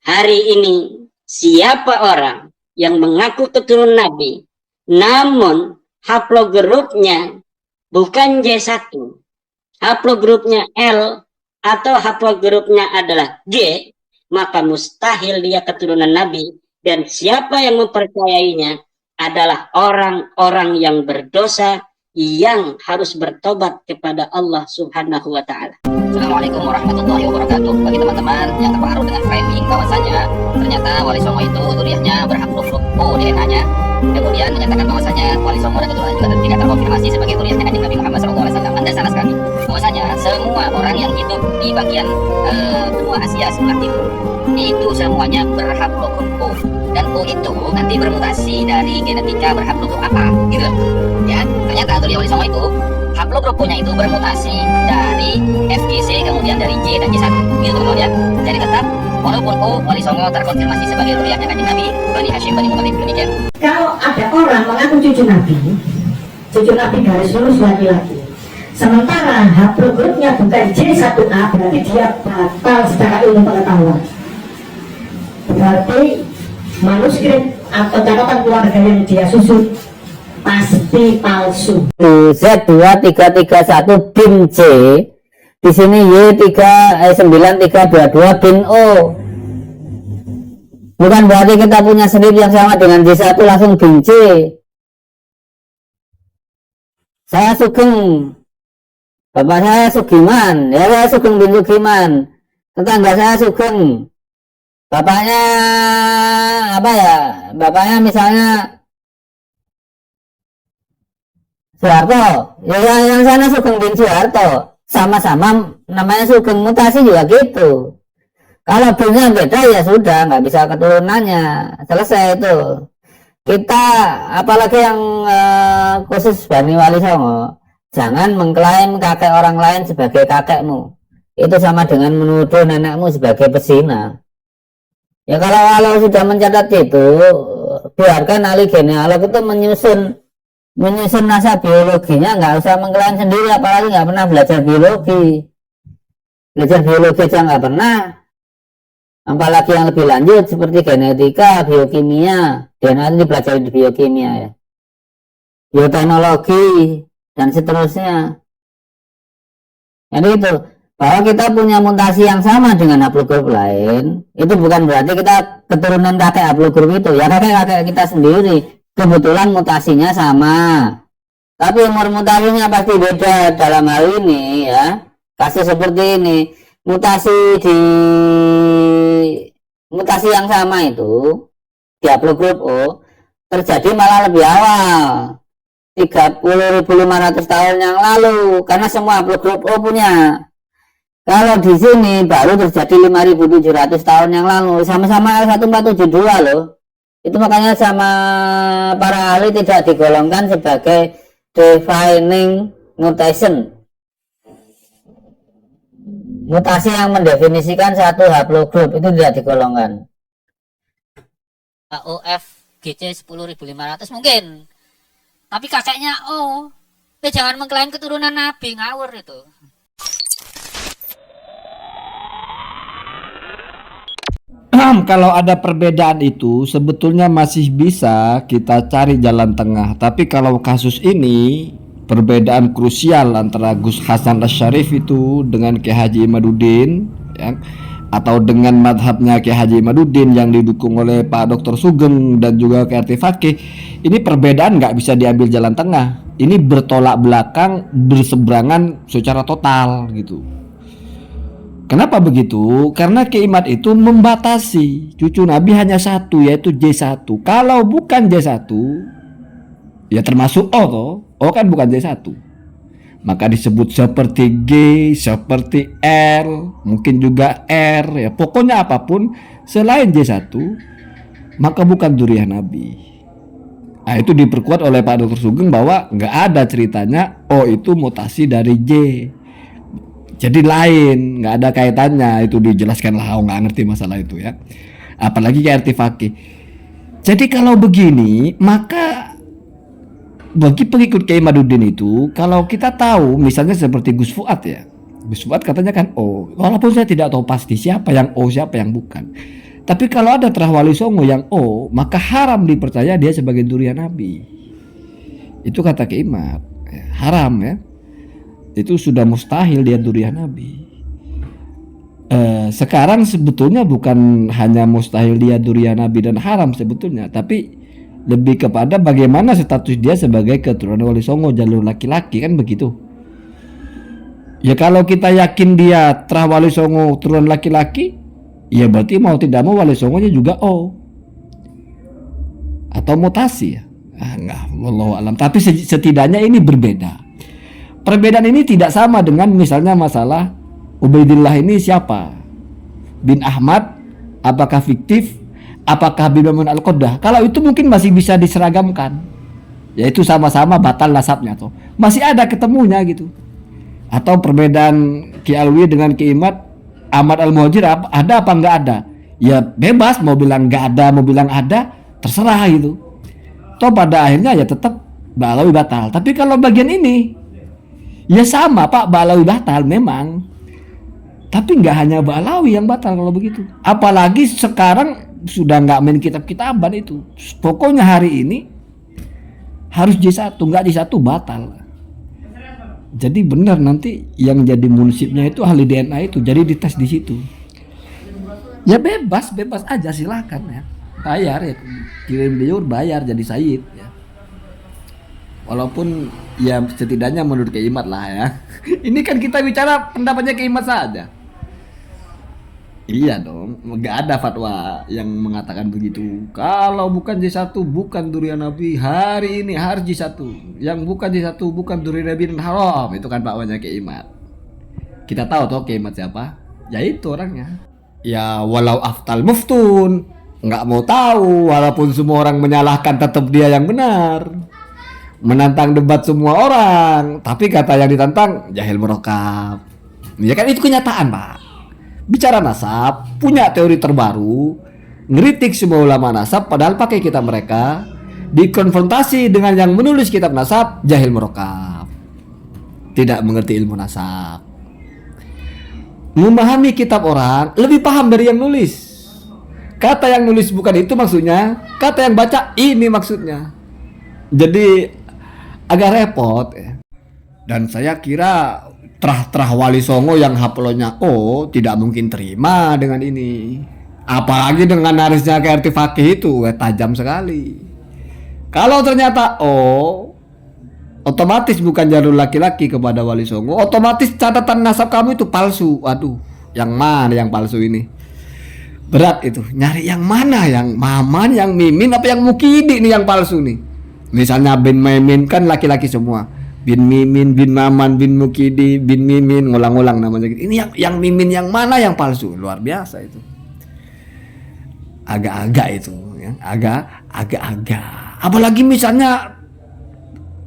hari ini siapa orang yang mengaku keturunan Nabi, namun haplogrupnya bukan J1, haplogrupnya L, atau haplogrupnya adalah G, maka mustahil dia keturunan Nabi, dan siapa yang mempercayainya adalah orang-orang yang berdosa yang harus bertobat kepada Allah Subhanahu wa Ta'ala. Assalamualaikum warahmatullahi wabarakatuh. Bagi teman-teman yang terpengaruh dengan framing bahwasanya ternyata Wali Songo itu duriahnya berhaplus O DNA-nya, kemudian menyatakan bahwasanya Wali Songo dan keturunan juga tidak terkonfirmasi sebagai duriahnya Kanjeng Nabi Muhammad SAW. Anda salah sekali. Bahwasanya semua orang yang hidup di bagian benua Asia sebelah timur itu semuanya berhaplogrup O, dan O itu nanti bermutasi dari genetika berhaplogrup apa, gitu ya. Ternyata duriah Wali Songo itu haplogrup O-nya itu bermutasi dari FGC, kemudian dari J dan J1, gitu teman-teman ya. Jadi tetap walaupun O Wali Songo terkonfirmasi sebagai duriahnya Kanjeng Nabi, Bani Hashim, Bani Muthalib, demikian. Kalau ada orang mengaku cucu Nabi garis lurus laki-laki, sementara haplogrupnya bukan J1A, berarti dia batal secara ilmu pengetahuan. Berarti manuskrip atau catatan keluarga yang dia susun pasti palsu. Z2331 bin C, di sini Y9322 bin O. Bukan berarti kita punya slip yang sama dengan J1 langsung bin C. Saya Sugeng, bapak saya Sugiman, ya saya Sugeng bin Sugiman. Tetangga saya Sugeng, bapaknya apa ya? Bapaknya misalnya Soeharto, ya yang sana Sugeng bin Soeharto, sama-sama namanya Sugeng, mutasi juga gitu. Kalau B-nya beda ya sudah, nggak bisa keturunannya, selesai itu. Kita apalagi yang khusus Bani Wali Songo, jangan mengklaim kakek orang lain sebagai kakekmu. Itu sama dengan menuduh nenekmu sebagai pesina. Ya kalau sudah mencatat itu, biarkan ahli genealog itu menyusun nasab biologinya, nggak usah mengklaim sendiri, apalagi nggak pernah belajar biologi aja nggak pernah, apalagi yang lebih lanjut seperti genetika, biokimia, DNA itu dipelajari di biokimia ya, bioteknologi dan seterusnya. Jadi itu bahwa kita punya mutasi yang sama dengan haplogrup lain, itu bukan berarti kita keturunan kakek haplogrup itu, ya kakek kita sendiri. Kebetulan mutasinya sama, tapi umur mutasinya pasti beda. Dalam hal ini ya, kasus seperti ini, mutasi yang sama itu di haplogrup O terjadi malah lebih awal, 30.500 tahun yang lalu, karena semua haplogrup O punya. Kalau di sini baru terjadi 5.700 tahun yang lalu, sama-sama L1472 loh. Itu makanya sama para ahli tidak digolongkan sebagai defining mutation, mutasi yang mendefinisikan satu haplogrup, itu tidak digolongkan. AOF GC 10.500 mungkin, tapi kakeknya O. Jangan mengklaim keturunan Nabi, ngawur itu. Kalau ada perbedaan itu sebetulnya masih bisa kita cari jalan tengah. Tapi kalau kasus ini perbedaan krusial antara Gus Hasan Asyarif itu dengan Kiai Haji Imaduddin ya, atau dengan madhabnya Kiai Haji Imaduddin yang didukung oleh Pak Dr. Sugeng dan juga KRT Fakih, ini perbedaan nggak bisa diambil jalan tengah. Ini bertolak belakang, berseberangan secara total gitu. Kenapa begitu? Karena Kiai Imad itu membatasi cucu Nabi hanya satu, yaitu J1. Kalau bukan J1, ya termasuk O toh. O kan bukan J1. Maka disebut seperti G, seperti R, mungkin juga R, ya pokoknya apapun selain J1, maka bukan dzurriyyah Nabi. Nah, itu diperkuat oleh Pak Dr. Sugeng bahwa nggak ada ceritanya O itu mutasi dari J. Jadi lain, nggak ada kaitannya. Itu dijelaskan lah, nggak ngerti masalah itu ya. Apalagi KRT Fakih. Jadi kalau begini, maka bagi pengikut Kiai Imaduddin itu, kalau kita tahu misalnya seperti Gus Fuad ya, Gus Fuad katanya kan O, walaupun saya tidak tahu pasti siapa yang O siapa yang bukan. Tapi kalau ada Terah Wali Songo yang O, maka haram dipercaya dia sebagai durian Nabi. Itu kata Ki Imad, haram ya. Itu sudah mustahil dia durian Nabi. Sekarang sebetulnya bukan hanya mustahil dia durian Nabi dan haram sebetulnya, tapi lebih kepada bagaimana status dia sebagai keturunan Wali Songo jalur laki-laki, kan begitu. Ya kalau kita yakin dia Terah Wali Songo turunan laki-laki, ya berarti mau tidak mau Wali Songonya juga O atau mutasi ya. Enggak, wallahu alam. Tapi setidaknya ini berbeda. Perbedaan ini tidak sama dengan misalnya masalah Ubaidillah ini siapa? Bin Ahmad, apakah fiktif? Apakah bin Mamun Al-Qoddah? Kalau itu mungkin masih bisa diseragamkan. Yaitu sama-sama batal nasabnya tuh. Masih ada ketemunya gitu. Atau perbedaan Ki Alwi dengan Ki Imad, Ahmad Al-Muhajir ada apa enggak ada? Ya bebas, mau bilang enggak ada, mau bilang ada, terserah gitu. Toh pada akhirnya ya tetap Ba'alawi batal. Tapi kalau bagian ini ya sama Pak, Ba'alawi batal memang. Tapi nggak hanya Ba'alawi yang batal kalau begitu. Apalagi sekarang sudah nggak main kitab-kitaban itu. Pokoknya hari ini harus J1, nggak J1 batal. Jadi benar nanti yang jadi munsibnya itu ahli DNA itu, jadi dites di situ. Ya bebas aja silakan ya. Bayar ya, kirim liur bayar jadi sayyid ya. Walaupun ya setidaknya menurut Ki Imad lah ya. Ini kan kita bicara pendapatnya Ki Imad saja. Iya dong, nggak ada fatwa yang mengatakan begitu. Kalau bukan J1 bukan durian Nabi, hari ini harus J1. Yang bukan J1 bukan durian Nabi dan haram. Itu kan fakwanya Ki Imad. Kita tahu toh Ki Imad siapa? Ya itu orangnya. Ya walau aftal muftun, nggak mau tahu. Walaupun semua orang menyalahkan, tetap dia yang benar. Menantang debat semua orang, tapi kata yang ditantang jahil merokap. Ya kan itu kenyataan Pak. Bicara nasab, punya teori terbaru, ngeritik semua ulama nasab, padahal pakai kitab mereka, dikonfrontasi dengan yang menulis kitab nasab, jahil merokap, tidak mengerti ilmu nasab. Memahami kitab orang lebih paham dari yang nulis. Kata yang nulis bukan itu maksudnya, kata yang baca ini maksudnya. Jadi agak repot ya. Dan saya kira Terah Wali Songo yang haplonya O tidak mungkin terima dengan ini. Apalagi dengan narisnya kayak RT Fakih itu tajam sekali. Kalau ternyata O, otomatis bukan jalur laki-laki kepada Wali Songo, otomatis catatan nasab kamu itu palsu. Waduh, yang mana yang palsu ini? Berat itu, nyari yang mana, yang Maman, yang Mimin, apa yang Mukidi nih yang palsu nih. Misalnya bin Mimin kan laki-laki semua. Bin Mimin, bin Maman, bin Mukidi, bin Mimin, ngulang-ngulang namanya. Ini yang Mimin yang mana yang palsu? Luar biasa itu. Agak-agak itu, ya. Agak-agak. Apalagi misalnya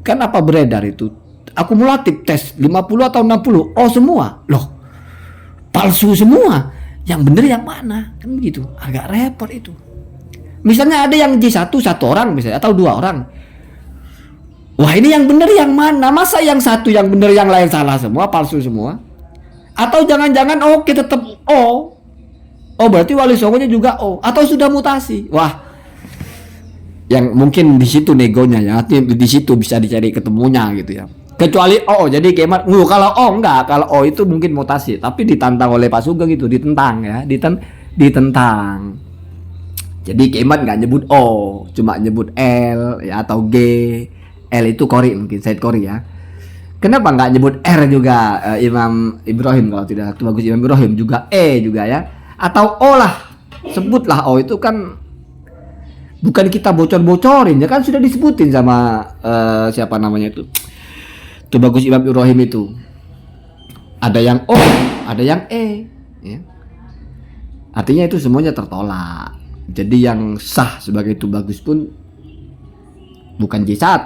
kan apa beredar itu akumulatif tes 50 atau 60. Oh semua. Loh. Palsu semua. Yang benar yang mana? Kan begitu. Agak repot itu. Misalnya ada yang J1 satu orang misalnya atau 2 orang. Wah ini yang benar yang mana? Masa yang satu yang benar yang lain salah semua, palsu semua? Atau jangan-jangan oke tetap O? Oh berarti Wali Songonya juga O? Atau sudah mutasi? Wah, yang mungkin di situ negonya ya, di situ bisa dicari ketemunya gitu ya. Kecuali O, jadi Kemat, kalau O enggak, kalau O itu mungkin mutasi, tapi ditantang oleh Pak Sugeng gitu, ditentang ya, ditentang. Jadi Kemat nggak nyebut O, cuma nyebut L ya atau G. L itu Qori mungkin Said Qori ya. Kenapa nggak nyebut R juga Imam Ibrahim kalau tidak bagus Imam Ibrahim juga E juga ya. Atau O lah. Sebutlah O itu kan bukan kita bocor-bocorin ya kan sudah disebutin sama siapa namanya itu. Tuh bagus Imam Ibrahim itu. Ada yang O, ada yang E ya. Artinya itu semuanya tertolak. Jadi yang sah sebagai itu bagus pun bukan J1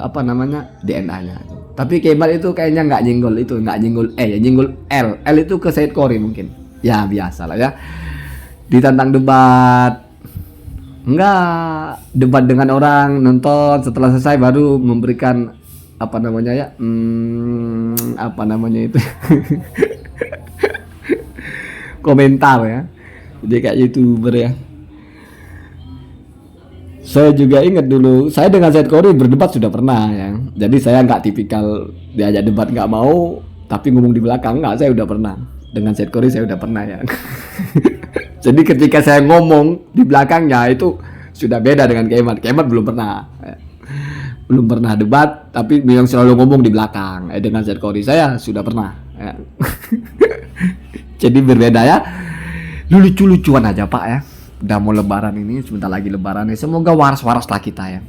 apa namanya DNA-nya. Tapi Kemal itu kayaknya nggak nyenggol itu, nggak nyenggol ya nyenggol L. L itu ke Said Qori mungkin. Ya biasa lah ya. Ditantang debat. Enggak, debat dengan orang, nonton setelah selesai baru memberikan apa namanya ya? Apa namanya itu? Komentar ya. Jadi kayak YouTuber ya. Saya juga ingat dulu, saya dengan Said Kori berdebat sudah pernah ya. Jadi saya nggak tipikal diajak debat nggak mau, tapi ngomong di belakang nggak. Saya udah pernah dengan Said Kori, saya udah pernah ya. Jadi ketika saya ngomong di belakangnya itu sudah beda dengan Kemat. Kemat belum pernah, ya. Belum pernah debat, tapi yang selalu ngomong di belakang. Dengan Said Kori saya sudah pernah. Ya. Jadi berbeda ya. Lucu-lucuan aja Pak ya. Udah mau lebaran ini, sebentar lagi lebaran nih. Semoga waras-waras lah kita ya.